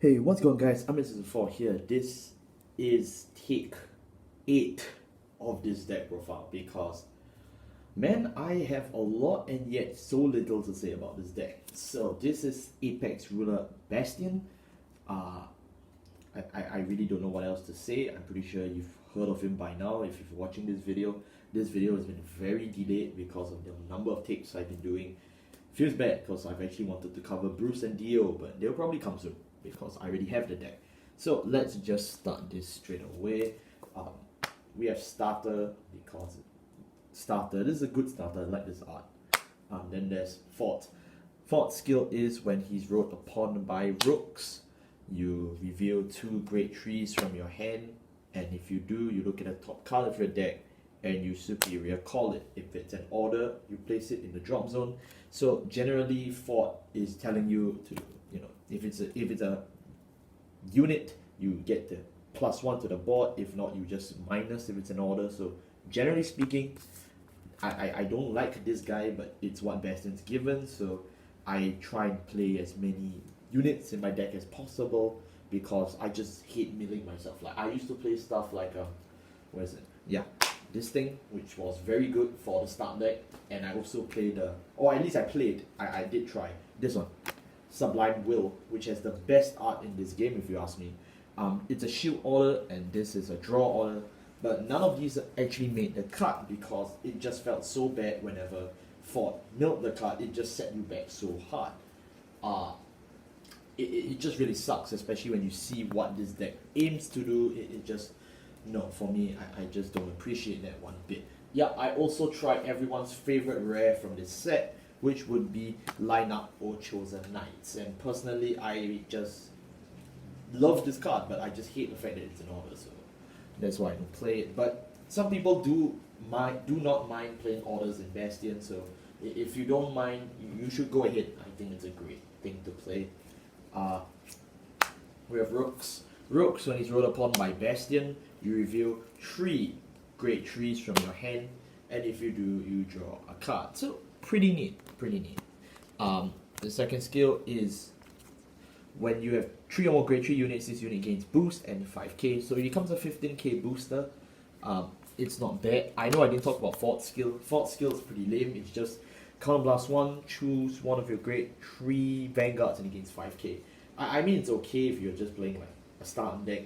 Hey, what's going on, guys? I'm Mr. 4 here. This is take 8 of this deck profile because, man, I have a lot and yet so little to say about this deck. So this is Apex Ruler Bastion. I really don't know what else to say. I'm pretty sure you've heard of him by now if you're watching this video. This video has been very delayed because of the number of takes I've been doing. Feels bad because I've actually wanted to cover Bruce and Dio, but they'll probably come soon because I already have the deck. So let's just start this straight away. We have starter because starter. This is a good starter. I like this art. Then there's fort. Fort skill is when he's rode upon by rooks, you reveal 2 great trees from your hand, and if you do, you look at the top card of your deck and you superior call it. If it's an order, you place it in the drop zone. So generally, fort is telling you to, if it's a unit, you get the +1 to the board. If not, you just minus if it's an order. So generally speaking, I don't like this guy, but it's what Bastion's given, so I try and play as many units in my deck as possible because I just hate milling myself. Like I used to play stuff like where is it? Yeah, this thing, which was very good for the start deck, and I also played or at least I did try this one, Sublime Will, which has the best art in this game if you ask me. It's a shield order and this is a draw order, but none of these actually made the cut because it just felt so bad whenever Fort milled the card. It just set you back so hard. It just really sucks, especially when you see what this deck aims to do. It just, no, for me, I just don't appreciate that one bit. Yeah, I also tried everyone's favorite rare from this set, which would be Lineup or Chosen Knights. And personally, I just love this card, but I just hate the fact that it's an order, so that's why I don't play it. But some people do not mind playing orders in Bastion, so if you don't mind, you should go ahead. I think it's a great thing to play. We have Rooks. Rooks, when he's rolled upon by Bastion, you reveal 3 great trees from your hand, and if you do, you draw a card. So pretty neat, pretty neat. The second skill is when you have 3 or more great tree units, this unit gains boost and 5k, so it becomes a 15k booster. It's not bad. I know I didn't talk about Fort skill. Fort skill is pretty lame. It's just counterblast 1, choose one of your great 3 vanguards and it gains 5k. I mean, it's okay if you're just playing like a start deck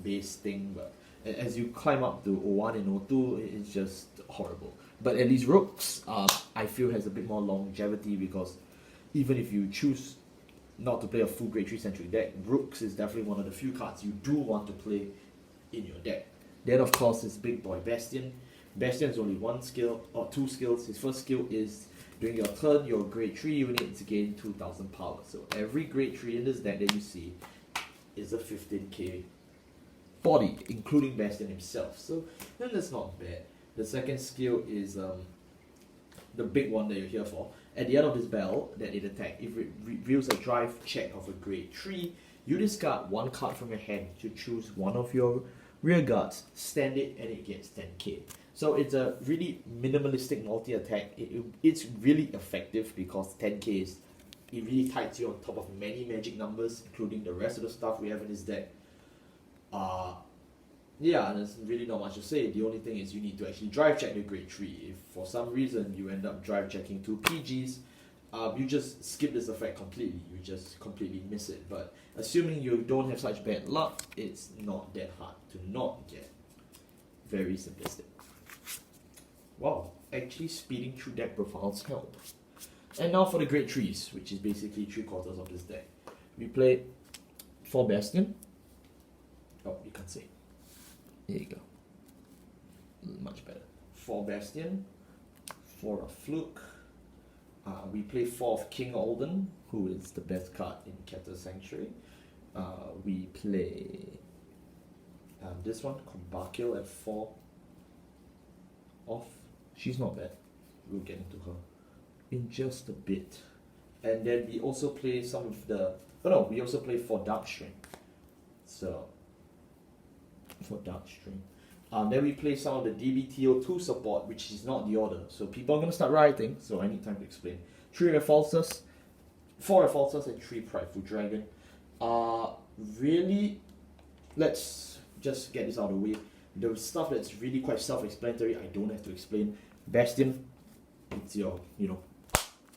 base thing, but as you climb up to 01 and 02, it's just horrible. But at least Rooks, I feel has a bit more longevity because even if you choose not to play a full grade 3 centric deck, Rooks is definitely one of the few cards you do want to play in your deck. Then of course is big boy Bastion. Bastion has only 1 skill or 2 skills. His first skill is during your turn, your grade 3 units gain 2000 power. So every grade 3 in this deck that you see is a 15k body, including Bastion himself. So then that's not bad. The second skill is the big one that you're here for. At the end of this battle that it attacks, if it reveals a drive check of a grade 3, you discard 1 card from your hand to choose one of your rear guards, stand it, and it gets 10k. So it's a really minimalistic multi-attack. It's really effective because 10k is, it really ties you on top of many magic numbers, including the rest of the stuff we have in this deck. Yeah, and there's really not much to say. The only thing is you need to actually drive check the grade 3. If for some reason you end up drive checking 2 PGs, you just skip this effect completely. You just completely miss it. But assuming you don't have such bad luck, it's not that hard to not get. Very simplistic. Wow, actually speeding through deck profiles help. And now for the grade 3s, which is basically 3/4 of this deck. We played 4 Bastion. Oh, you can't see. There you go. Much better. 4 Bastion, 4 of Fluke. We play 4 of King Alden, who is the best card in Keter Sanctuary. We play this one, Kumbakil at 4 off. She's not bad. We'll get into her in just a bit. And then we also play some of the... Oh no, we also play 4 Darkstring. So... for Darkstring. Then we play some of the Dbt02 support, which is not the order. So people are going to start writing, so I need time to explain. 3 Revolters, 4 Revolters, and 3 Prideful Dragon. Really, let's just get this out of the way. The stuff that's really quite self-explanatory, I don't have to explain. Bastion, it's your,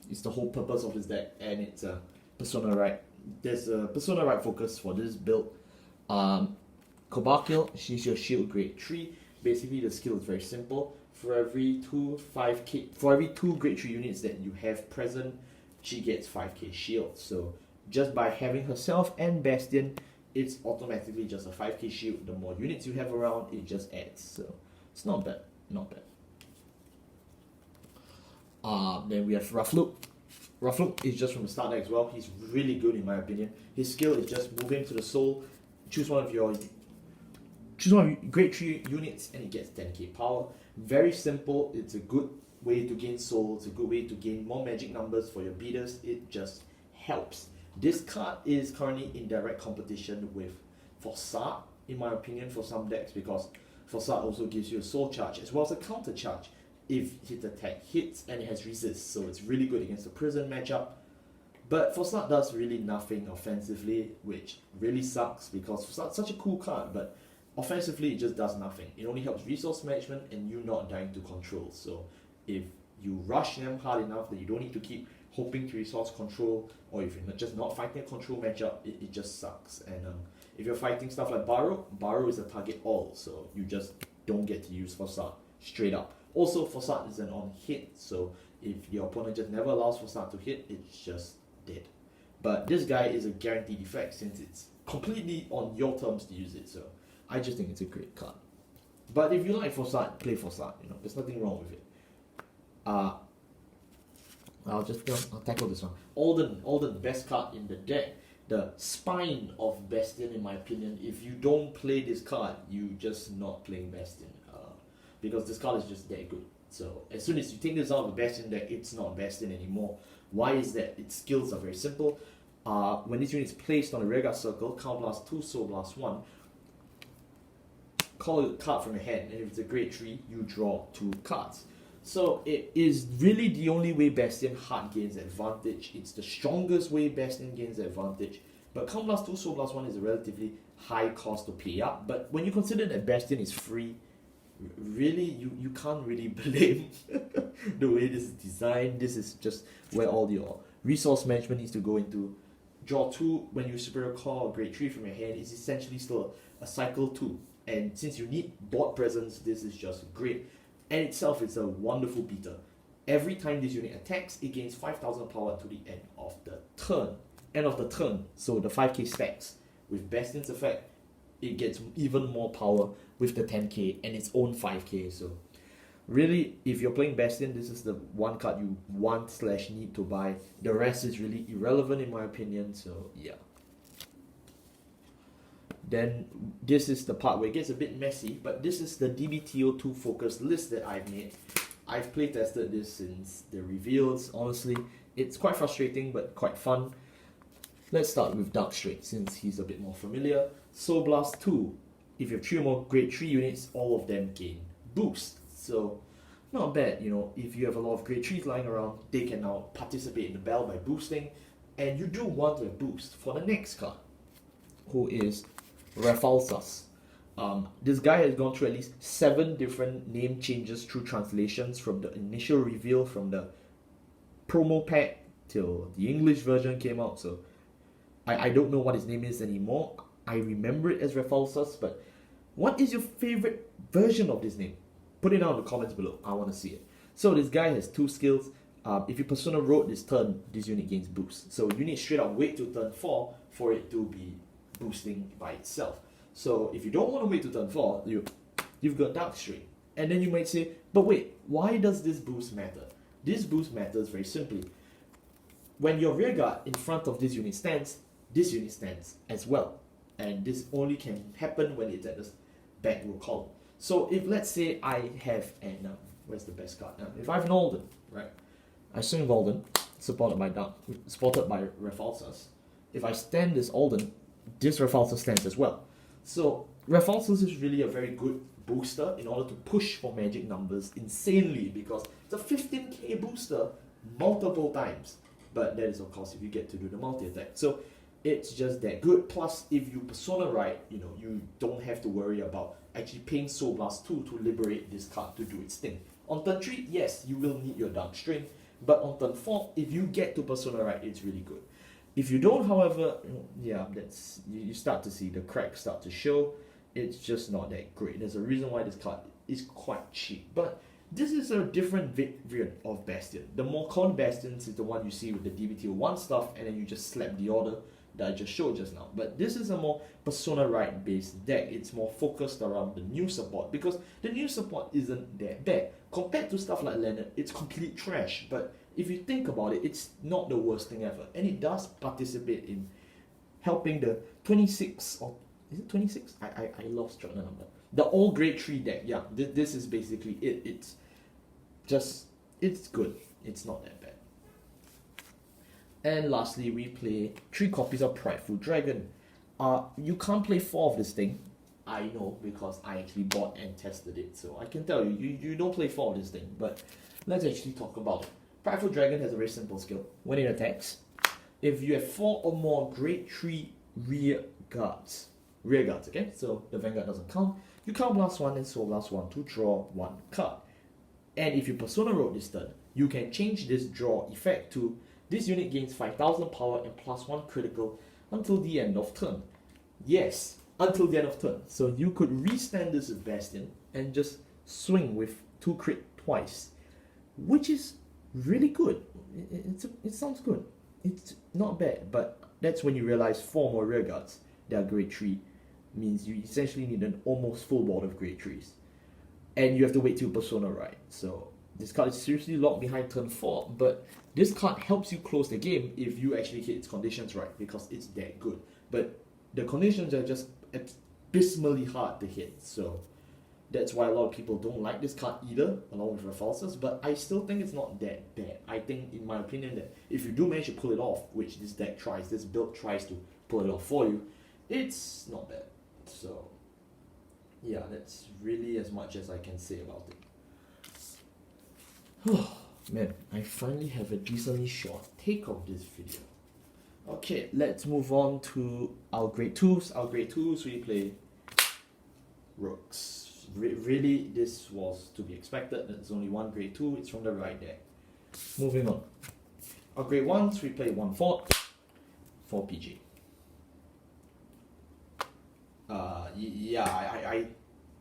it's the whole purpose of this deck, and it's a Persona right. There's a Persona right focus for this build. Kobakil, she's your shield grade 3. Basically, the skill is very simple. For every two grade 3 units that you have present, she gets 5k shield. So just by having herself and Bastion, it's automatically just a 5k shield. The more units you have around, it just adds. So it's not bad, not bad. Then we have Ruffloop. Ruffloop is just from the start deck as well. He's really good in my opinion. His skill is just move him to the soul, choose one of your grade 3 units, and it gets 10k power. Very simple. It's a good way to gain soul. It's a good way to gain more magic numbers for your beaters. It just helps. This card is currently in direct competition with Forsat, in my opinion, for some decks, because Forsat also gives you a soul charge as well as a counter charge if hit attack hits, and it has resist, so it's really good against the prison matchup. But Forsat does really nothing offensively, which really sucks because Forsat's such a cool card, but offensively it just does nothing. It only helps resource management and you not dying to control. So if you rush them hard enough that you don't need to keep hoping to resource control, or if you're just not fighting a control matchup, it just sucks. And if you're fighting stuff like Baro is a target all, so you just don't get to use Forsat straight up. Also, Forsat is an on hit, so if your opponent just never allows Forsat to hit, it's just dead. But this guy is a guaranteed effect since it's completely on your terms to use it, so I just think it's a great card. But if you like Forsat, play Forsat, there's nothing wrong with it. I'll tackle this one. Alden, best card in the deck. The spine of Bastion, in my opinion. If you don't play this card, you just not playing Bastion. Because this card is just that good. So as soon as you take this out of the Bastion deck, it's not Bastion anymore. Why is that? Its skills are very simple. When this unit is placed on a rearguard circle, count blast 2, soul blast 1. Call a card from your hand, and if it's a grade 3, you draw 2 cards. So it is really the only way Bastion hard gains advantage. It's the strongest way Bastion gains advantage. But count blast 2, soul blast 1 is a relatively high cost to pay up. But when you consider that Bastion is free, really you can't really blame the way this is designed. This is just where all your resource management needs to go into. Draw 2 when you superior call grade 3 from your hand is essentially still a cycle 2. And since you need board presence, this is just great. And itself is a wonderful beater. Every time this unit attacks, it gains 5,000 power to the end of the turn. So the 5k stacks. With Bastion's effect, it gets even more power with the 10k and its own 5k. So really, if you're playing Bastion, this is the one card you want/need to buy. The rest is really irrelevant in my opinion, so yeah. Then this is the part where it gets a bit messy, but this is the Dbt02 focused list that I've made. I've playtested this since the reveals. Honestly, it's quite frustrating but quite fun. Let's start with Dark Straight since he's a bit more familiar. Soul Blast 2. If you have 3 or more grade 3 units, all of them gain boost. So not bad, if you have a lot of grade 3s lying around, they can now participate in the battle by boosting. And you do want to boost for the next card, who is Refalsas. This guy has gone through at least 7 different name changes through translations from the initial reveal, from the promo pack till the English version came out. So I don't know what his name is anymore. I remember it as Refalsas, but what is your favorite version of this name? Put it down in the comments below. I want to see it. So this guy has 2 skills. If you Persona Road this turn, this unit gains boost. So you need straight up wait till turn 4 for it to be boosting by itself. So if you don't want to wait to turn 4, you've got Dark Straight. And then you might say, but wait, why does this boost matter? This boost matters very simply. When your rearguard in front of this unit stands as well. And this only can happen when it's at the back row column. So if let's say I have an where's the best card? If I have an Alden, right? I swing Alden, supported by Refalsas. If I stand this Alden, this Refalsas stands as well. So Refalsas is really a very good booster in order to push for magic numbers insanely, because it's a 15k booster multiple times. But that is of course if you get to do the multi-attack. So It's just that good. Plus, if you persona right, you don't have to worry about actually paying Soul Blast 2 to liberate this card to do its thing. On turn 3, yes, you will need your Dark String, but on turn 4, if you get to persona right, it's really good. If you don't, however, yeah, that's you start to see the cracks start to show. It's just not that great. There's a reason why this card is quite cheap, but this is a different variant of Bastion. The more common Bastions is the one you see with the DBT01 stuff, and then you just slap the order that I just showed just now. But this is a more persona right based deck. It's more focused around the new support, because the new support isn't that bad. Compared to stuff like Leonard, it's complete trash. But if you think about it, it's not the worst thing ever. And it does participate in helping the 26, or is it 26? I lost track of the number. The all grade 3 deck, yeah, this is basically it. It's good. It's not that bad. And lastly, we play 3 copies of Prideful Dragon. You can't play 4 of this thing. I know, because I actually bought and tested it. So I can tell you don't play 4 of this thing. But let's actually talk about it. Prideful Dragon has a very simple skill. When it attacks, if you have 4 or more grade 3 rear guards, okay? So the Vanguard doesn't count. You count blast 1 and Soul Blast 1 to draw 1 card. And if you Persona Road this turn, you can change this draw effect to this unit gains 5000 power and +1 critical until the end of turn. Yes, until the end of turn. So you could restand this with Bastion and just swing with 2 crit twice, which is really good. It sounds good. It's not bad, but that's when you realize 4 more rear guards that are grade 3 means you essentially need an almost full board of grade 3s. And you have to wait till Persona right. So this card is seriously locked behind turn 4, but this card helps you close the game if you actually hit its conditions right, because it's that good. But the conditions are just abysmally hard to hit, so that's why a lot of people don't like this card either, along with Repulsors, but I still think it's not that bad. I think, in my opinion, that if you do manage to pull it off, which this deck tries, this build tries to pull it off for you, it's not bad. So yeah, that's really as much as I can say about it. Oh man, I finally have a decently short take of this video. Okay, let's move on to our grade 2s. Our grade 2s, we play Rooks. Really, this was to be expected. There's only one grade 2, it's from the right deck. Moving on. Our grade 1s, we play 1 fort, 4 PG. I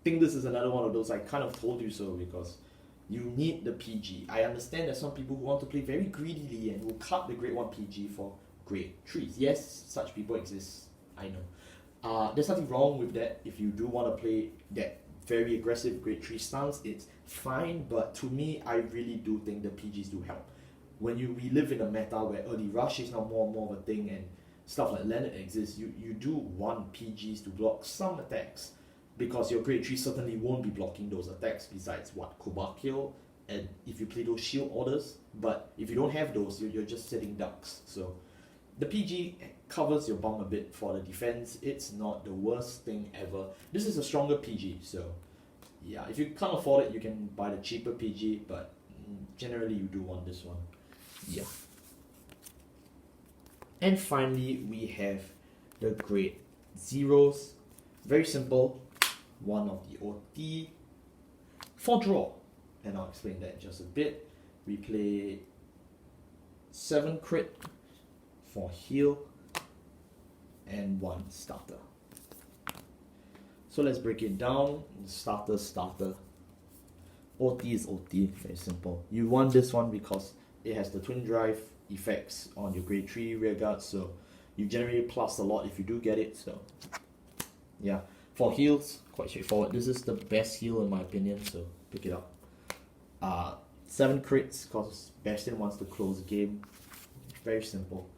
think this is another one of those I kind of told you so, because you need the PG. I understand there's some people who want to play very greedily and will cut the grade 1 PG for grade 3s. Yes, such people exist, I know. There's nothing wrong with that. If you do want to play that very aggressive grade 3 stance, it's fine, but to me, I really do think the PGs do help. When we live in a meta where early rush is now more and more of a thing, and stuff like Leonard exists, you do want PGs to block some attacks, because your grade 3 certainly won't be blocking those attacks besides Cobalt Kill, and if you play those shield orders. But if you don't have those, you're just sitting ducks. So the PG covers your bum a bit for the defense. It's not the worst thing ever. This is a stronger PG, so yeah, if you can't afford it, you can buy the cheaper PG, but generally you do want this one. Yeah. And finally, we have the grade 0s. Very simple. 1 of the OT. 4 draw. And I'll explain that in just a bit. We play 7 crit, 4 heal, and 1 starter. So let's break it down. Starter. OT is OT. Very simple. You want this one because it has the twin drive effects on your grade 3 rear guard, so you generate plus a lot if you do get it. So yeah, for heals, quite straightforward. This is the best heal in my opinion, so pick it up. 7 crits because Bastion wants to close the game. Very simple.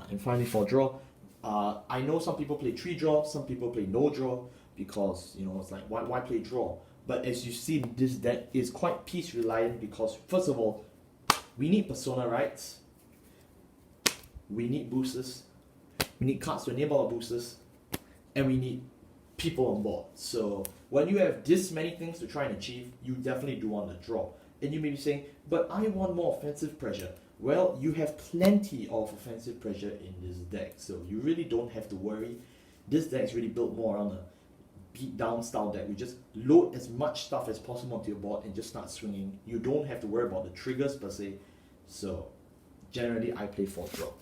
And finally for draw, I know some people play 3 draw, some people play no draw, because it's like why play draw? But as you see, this deck is quite piece reliant, because first of all, we need Persona rights, we need boosters, we need cards to enable our boosters, and we need people on board. So when you have this many things to try and achieve, you definitely do want to draw. And you may be saying, but I want more offensive pressure. Well, you have plenty of offensive pressure in this deck, so you really don't have to worry. This deck is really built more on a beat down style deck. You just load as much stuff as possible onto your board and just start swinging. You don't have to worry about the triggers per se. So generally I play 4th drop.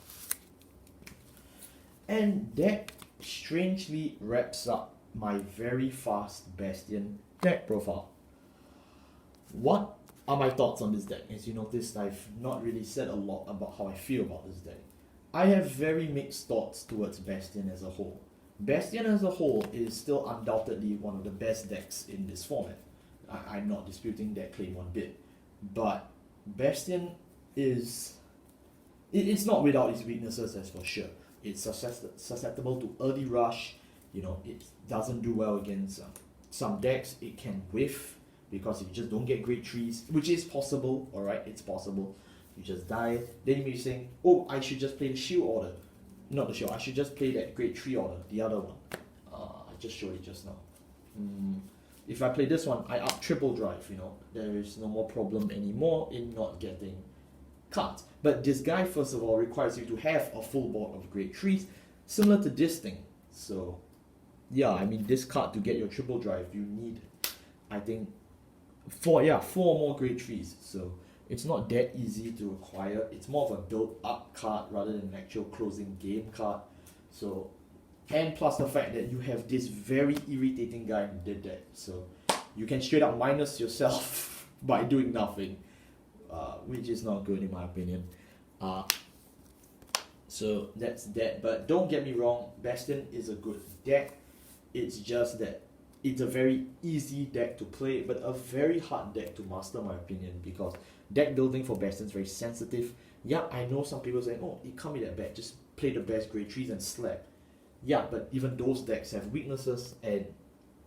And that strangely wraps up my very fast Bastion deck profile. What are my thoughts on this deck? As you noticed, I've not really said a lot about how I feel about this deck. I have very mixed thoughts towards Bastion as a whole. Bastion as a whole is still undoubtedly one of the best decks in this format. I'm not disputing that claim one bit. But Bastion is... It's not without its weaknesses, that's for sure. It's susceptible to early rush. You know, it doesn't do well against some decks. It can whiff, because if you just don't get great trees, which is possible, alright, it's possible, you just die, then you may be saying, oh, I should just play the shield order. Not the shield, I should just play that great tree order, the other one. I just showed it just now. If I play this one, I up triple drive, you know, there is no more problem anymore in not getting cards. But this guy, first of all, requires you to have a full board of great trees, similar to this thing. So, yeah, I mean, this card to get your triple drive, you need, I think, 4 more great trees. So it's not that easy to acquire. It's more of a build up card rather than an actual closing game card. So, and plus the fact that you have this very irritating guy who did that, so you can straight up minus yourself by doing nothing, which is not good in my opinion. So that's that. But don't get me wrong, Bastion is a good deck. It's just that it's a very easy deck to play, but a very hard deck to master, in my opinion, because deck building for Bastion is very sensitive. Yeah, I know some people saying, oh, it can't be that bad, just play the best great trees and slap. Yeah, but even those decks have weaknesses, and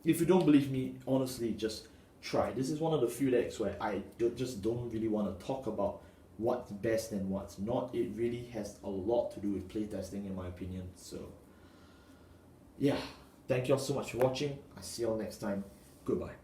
if you don't believe me, honestly, just try. This is one of the few decks where I just don't really want to talk about what's best and what's not. It really has a lot to do with playtesting, in my opinion. So, yeah. Thank you all so much for watching. I'll see you all next time. Goodbye.